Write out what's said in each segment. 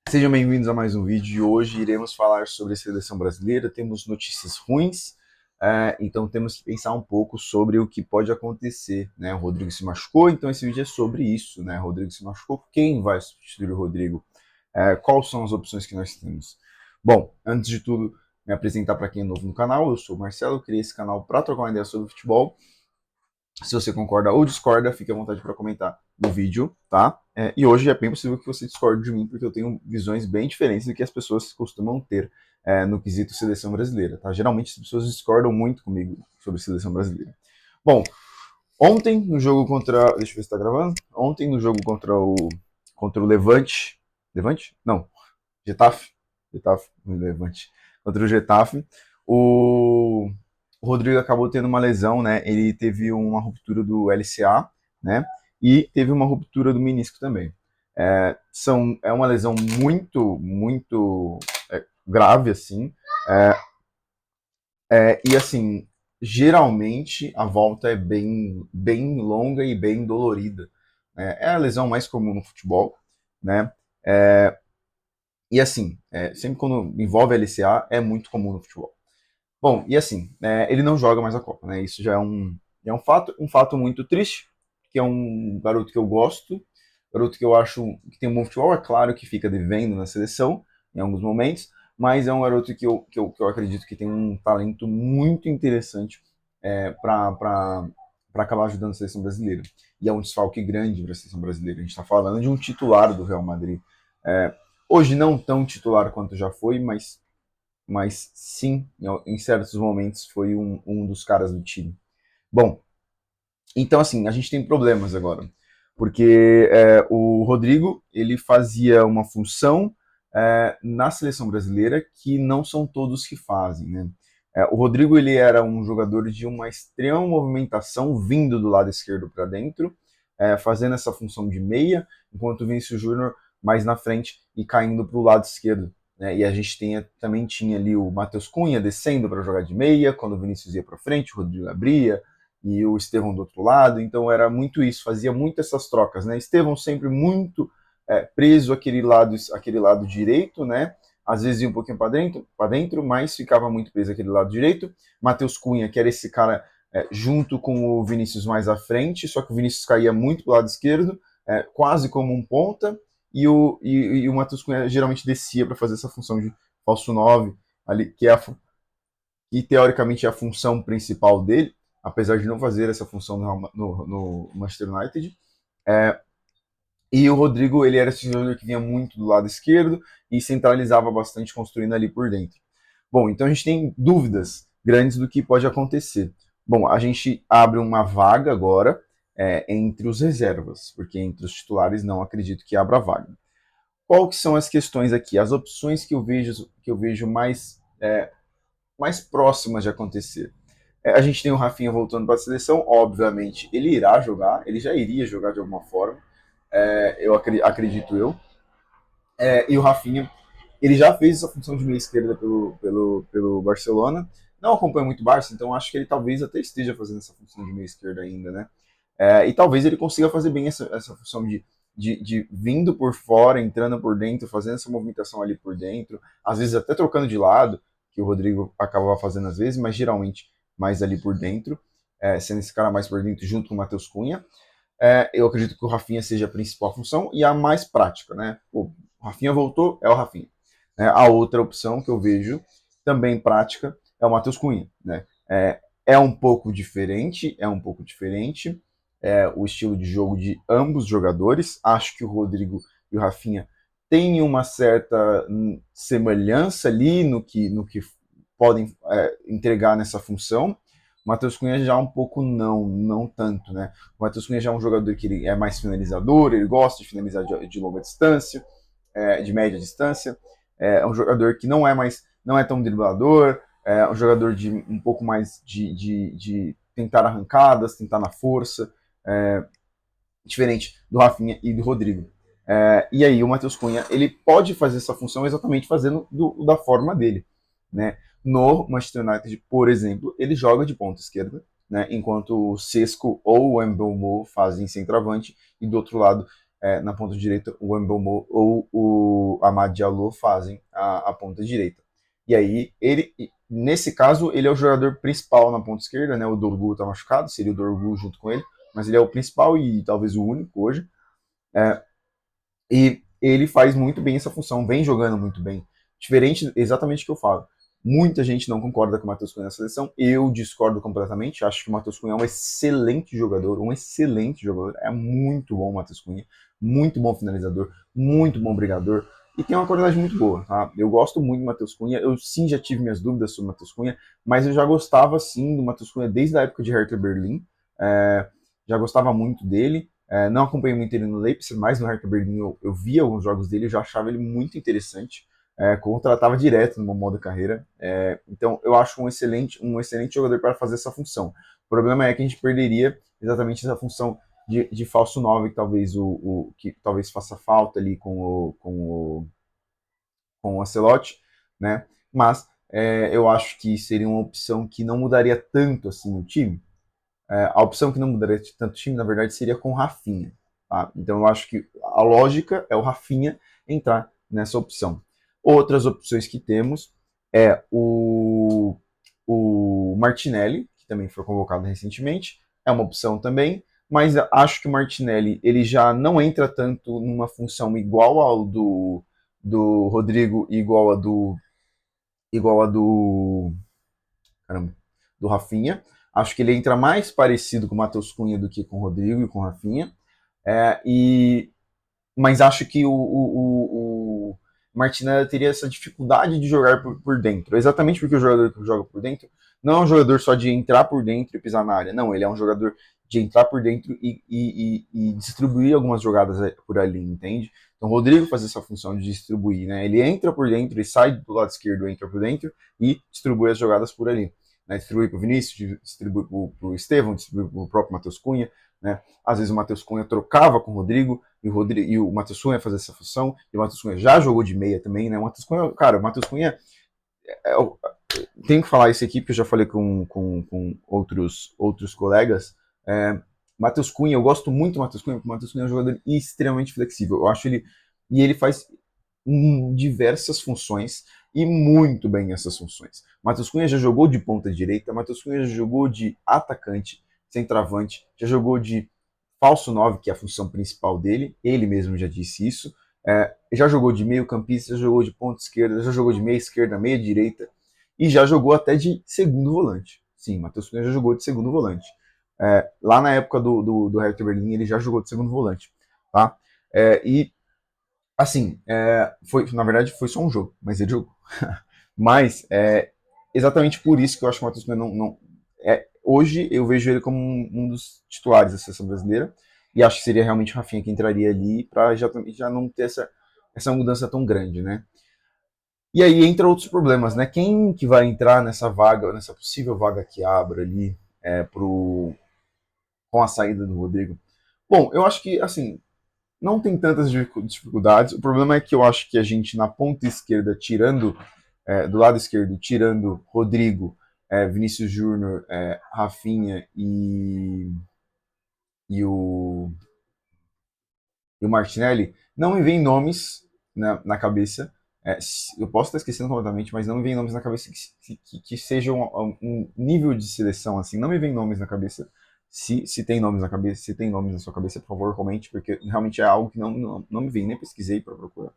Sejam bem-vindos a mais um vídeo e hoje iremos falar sobre a seleção brasileira. Temos notícias ruins, então temos que pensar um pouco sobre o que pode acontecer, né? O Rodrigo se machucou, então esse vídeo é sobre isso, né? O Rodrigo se machucou, quem vai substituir o Rodrigo? Quais são as opções que nós temos? Bom, antes de tudo, me apresentar para quem é novo no canal, eu sou o Marcelo, eu criei esse canal para trocar uma ideia sobre futebol. Se você concorda ou discorda, fique à vontade para comentar no vídeo, tá? E hoje é bem possível que você discorde de mim, porque eu tenho visões bem diferentes do que as pessoas costumam ter no quesito seleção brasileira, tá? Geralmente as pessoas discordam muito comigo sobre seleção brasileira. Bom, ontem no jogo contra... Deixa eu ver se tá gravando. Ontem no jogo contra o Levante... Levante? Não. Getafe. Getafe, Levante. Contra o Getafe. O o Rodrigo acabou tendo uma lesão, né? Ele teve uma ruptura do LCA, né? E teve uma ruptura do menisco também. É uma lesão muito grave, assim. E assim, geralmente a volta é bem longa e bem dolorida. Né? É a lesão mais comum no futebol, né? E assim, sempre quando envolve LCA é muito comum no futebol. Bom, e assim, ele não joga mais a Copa, né? Isso já é um fato muito triste, que é um garoto que eu gosto, garoto que eu acho que tem um bom futebol, é claro que fica devendo na seleção em alguns momentos, mas é um garoto que eu acredito que tem um talento muito interessante para acabar ajudando a seleção brasileira. E é um desfalque grande para a seleção brasileira. A gente está falando de um titular do Real Madrid. É, hoje não tão titular quanto já foi, mas sim, em certos momentos foi um dos caras do time. Bom, então assim, a gente tem problemas agora, porque o Rodrigo, ele fazia uma função na seleção brasileira que não são todos que fazem, né? O Rodrigo, ele era um jogador de uma extrema movimentação vindo do lado esquerdo para dentro, fazendo essa função de meia, enquanto o Vinícius Júnior mais na frente e caindo para o lado esquerdo, né? E a gente também tinha ali o Matheus Cunha descendo para jogar de meia, quando o Vinícius ia para frente, o Rodrigo abria, e o Estevão do outro lado, então era muito isso, fazia muito essas trocas, né? Estevão sempre muito preso aquele lado direito, né? Às vezes ia um pouquinho para dentro, mas ficava muito preso aquele lado direito. Matheus Cunha, que era esse cara junto com o Vinícius mais à frente, só que o Vinícius caía muito para o lado esquerdo, quase como um ponta, e o Matheus Cunha geralmente descia para fazer essa função de falso 9 ali, que teoricamente é a função principal dele, apesar de não fazer essa função no Manchester United. É, e o Rodrigo, ele era esse jogador que vinha muito do lado esquerdo e centralizava bastante, construindo ali por dentro. Bom, então a gente tem dúvidas grandes do que pode acontecer. Bom, a gente abre uma vaga agora entre os reservas, porque entre os titulares não acredito que abra vaga. Qual que são as questões aqui? As opções que eu vejo mais próximas de acontecer. A gente tem o Rafinha voltando para a seleção, obviamente ele irá jogar, ele já iria jogar de alguma forma, eu acredito eu. E o Rafinha, ele já fez essa função de meia esquerda pelo Barcelona, não acompanha muito o Barça, então acho que ele talvez até esteja fazendo essa função de meia esquerda ainda, né? E talvez ele consiga fazer bem essa função de vindo por fora, entrando por dentro, fazendo essa movimentação ali por dentro, às vezes até trocando de lado, que o Rodrigo acabava fazendo às vezes, mas geralmente mais ali por dentro, sendo esse cara mais por dentro junto com o Matheus Cunha. Eu acredito que o Rafinha seja a principal função e a mais prática, né? O Rafinha voltou, é o Rafinha. A outra opção que eu vejo, também prática, é o Matheus Cunha, né? Um pouco diferente, o estilo de jogo de ambos os jogadores. Acho que o Rodrigo e o Rafinha têm uma certa semelhança ali no que podem entregar nessa função. O Matheus Cunha já um pouco não tanto, né? O Matheus Cunha já é um jogador que ele é mais finalizador, ele gosta de finalizar de longa distância, de média distância. É um jogador que não é tão driblador, é um jogador de um pouco mais de tentar arrancadas, tentar na força, diferente do Rafinha e do Rodrigo. E aí o Matheus Cunha, ele pode fazer essa função exatamente fazendo da forma dele, né? No Manchester United, por exemplo, ele joga de ponta esquerda, né? Enquanto o Sesco ou o Mbeumo fazem centroavante, e do outro lado na ponta direita, o Mbeumo ou o Amad Diallo fazem a ponta direita. E aí, nesse caso, ele é o jogador principal na ponta esquerda, né? O Dorgu está machucado, seria o Dorgu junto com ele, mas ele é o principal e talvez o único hoje. E ele faz muito bem essa função, vem jogando muito bem. Diferente, exatamente o que eu falo. Muita gente não concorda com o Matheus Cunha na seleção. Eu discordo completamente. Acho que o Matheus Cunha é um excelente jogador. Um excelente jogador. É muito bom o Matheus Cunha. Muito bom finalizador. Muito bom brigador. E tem uma qualidade muito boa. Tá? Eu gosto muito do Matheus Cunha. Eu sim já tive minhas dúvidas sobre o Matheus Cunha. Mas eu já gostava sim do Matheus Cunha desde a época de Hertha Berlim. Já gostava muito dele. Não acompanhei muito ele no Leipzig, mas no Hertha Berlim eu via alguns jogos dele, eu já achava ele muito interessante. Contratava direto no meu modo de carreira. Então eu acho um excelente jogador para fazer essa função. O problema é que a gente perderia exatamente essa função de falso 9, que talvez que talvez faça falta ali com o Ancelotti, né? Mas eu acho que seria uma opção que não mudaria tanto assim o time. A opção que não mudaria tanto o time, na verdade, seria com o Rafinha. Tá? Então eu acho que a lógica é o Rafinha entrar nessa opção. Outras opções que temos é o Martinelli, que também foi convocado recentemente, é uma opção também, mas acho que o Martinelli ele já não entra tanto numa função igual ao do Rodrigo e igual a do caramba, do Rafinha. Acho que ele entra mais parecido com o Matheus Cunha do que com o Rodrigo e com o Rafinha. É, e, mas acho que o Martinelli teria essa dificuldade de jogar por dentro. Exatamente porque o jogador que joga por dentro não é um jogador só de entrar por dentro e pisar na área. Não, ele é um jogador de entrar por dentro e distribuir algumas jogadas por ali, entende? Então o Rodrigo faz essa função de distribuir, né? Ele entra por dentro e sai do lado esquerdo, entra por dentro e distribui as jogadas por ali. Né? Distribui para o Vinícius, distribui para o Estevão, distribui para o próprio Matheus Cunha, né? Às vezes o Matheus Cunha trocava com o Rodrigo e o Matheus Cunha fazia essa função, e o Matheus Cunha já jogou de meia também, né? O Matheus Cunha, cara, o Matheus Cunha tenho que falar isso aqui porque eu já falei com outros colegas. Matheus Cunha, eu gosto muito do Matheus Cunha, porque o Matheus Cunha é um jogador extremamente flexível. Eu acho ele. E ele faz diversas funções e muito bem essas funções. Matheus Cunha já jogou de ponta direita, Matheus Cunha já jogou de atacante, centroavante, já jogou de falso 9, que é a função principal dele, ele mesmo já disse isso. Já jogou de meio campista, já jogou de ponta esquerda, já jogou de meia esquerda, meia direita e já jogou até de segundo volante. Sim, Matheus Cunha já jogou de segundo volante. Lá na época do Hertha Berlim ele já jogou de segundo volante. Tá? E assim, na verdade foi só um jogo, mas ele jogou. Mas exatamente por isso que eu acho que o Matheus Cunha hoje eu vejo ele como um dos titulares da seleção brasileira e acho que seria realmente o Rafinha que entraria ali para já não ter essa mudança tão grande, né? E aí entra outros problemas, né? Quem que vai entrar nessa vaga, nessa possível vaga que abra ali com a saída do Rodrigo? Bom, eu acho que assim não tem tantas dificuldades. O problema é que eu acho que a gente na ponta esquerda, do lado esquerdo, tirando Rodrigo, Vinícius Júnior, Rafinha e o, e o Martinelli, não me vem nomes na cabeça. Eu posso estar esquecendo completamente, mas não me vem nomes na cabeça que sejam um nível de seleção assim. Não me vem nomes na cabeça. Se tem nomes na cabeça, se tem nomes na sua cabeça, por favor, comente, porque realmente é algo que não me vem, nem pesquisei para procurar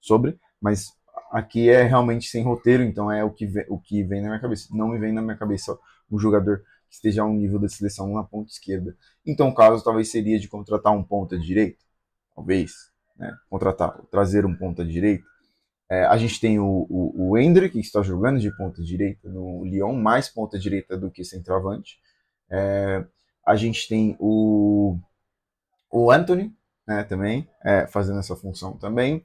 sobre, mas aqui é realmente sem roteiro, então é o que vem na minha cabeça. Não me vem na minha cabeça um jogador que esteja a um nível da seleção na ponta esquerda. Então, o caso talvez seria de contratar um ponta direito, talvez, né? Trazer um ponta direito. A gente tem o Hendrick, que está jogando de ponta direita no Lyon, mais ponta direita do que centroavante. A gente tem o Anthony, né, também, fazendo essa função também.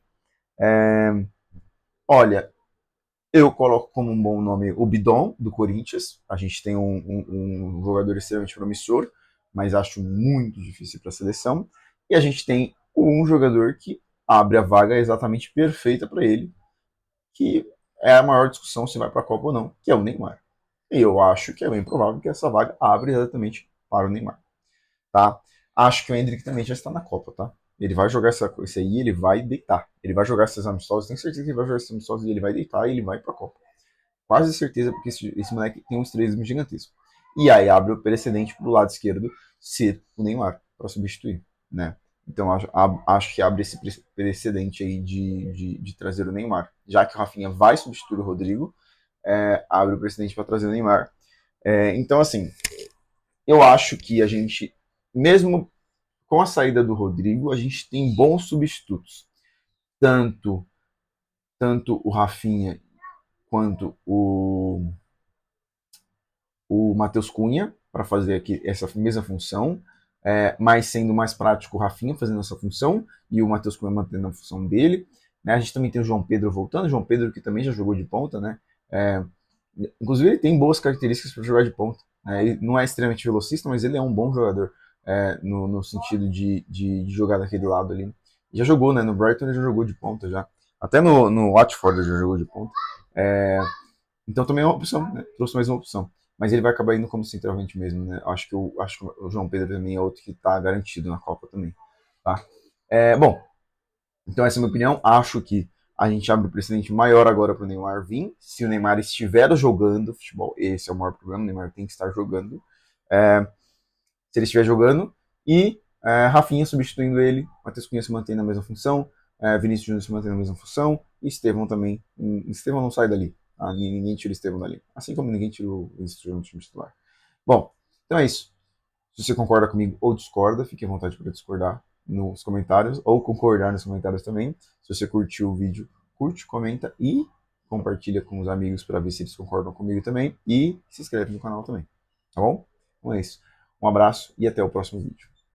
Olha, eu coloco como um bom nome o Bidon, do Corinthians. A gente tem um jogador extremamente promissor, mas acho muito difícil para a seleção. E a gente tem um jogador que abre a vaga exatamente perfeita para ele, que é a maior discussão se vai para a Copa ou não, que é o Neymar. E eu acho que é bem provável que essa vaga abra exatamente para o Neymar. Tá? Acho que o Hendrick também já está na Copa, tá? Ele vai jogar esse aí, ele vai deitar. Ele vai jogar esses amistosos, tenho certeza que ele vai jogar esses amistosos e ele vai deitar e ele vai pra Copa. Quase certeza, porque esse moleque tem um estrelismo gigantesco. E aí abre o precedente pro lado esquerdo ser o Neymar para substituir, né? Então acho que abre esse precedente aí de trazer o Neymar. Já que o Rafinha vai substituir o Rodrigo, abre o precedente para trazer o Neymar. Então, assim, eu acho que a gente, mesmo com a saída do Rodrigo, a gente tem bons substitutos. Tanto, tanto o Rafinha quanto o Matheus Cunha para fazer aqui essa mesma função, mas sendo mais prático o Rafinha fazendo essa função e o Matheus Cunha mantendo a função dele. Né? A gente também tem o João Pedro voltando, o João Pedro que também já jogou de ponta, né? Inclusive ele tem boas características para jogar de ponta. Né? Ele não é extremamente velocista, mas ele é um bom jogador no sentido de jogar daquele lado ali. Já jogou, né? No Brighton ele já jogou de ponta já. Até no Watford ele já jogou de ponta. Então também é uma opção, né? Trouxe mais uma opção. Mas ele vai acabar indo como centroavante mesmo, né? Acho que o João Pedro também é outro que está garantido na Copa também. Tá? Bom, então essa é a minha opinião. Acho que a gente abre um precedente maior agora para o Neymar vir. Se o Neymar estiver jogando futebol, esse é o maior problema. O Neymar tem que estar jogando. Se ele estiver jogando. E Rafinha substituindo ele. Matheus Cunha se mantém na mesma função. Vinícius Júnior se mantém na mesma função. E Estevão também. Estevão não sai dali. Ninguém tira o Estevão dali. Assim como ninguém tira o Vinícius Júnior do time titular. Bom, então é isso. Se você concorda comigo ou discorda, fique à vontade para discordar nos comentários ou concordar nos comentários também. Se você curtiu o vídeo, curte, comenta e compartilha com os amigos para ver se eles concordam comigo também. E se inscreve no canal também. Tá bom? Então é isso. Um abraço e até o próximo vídeo.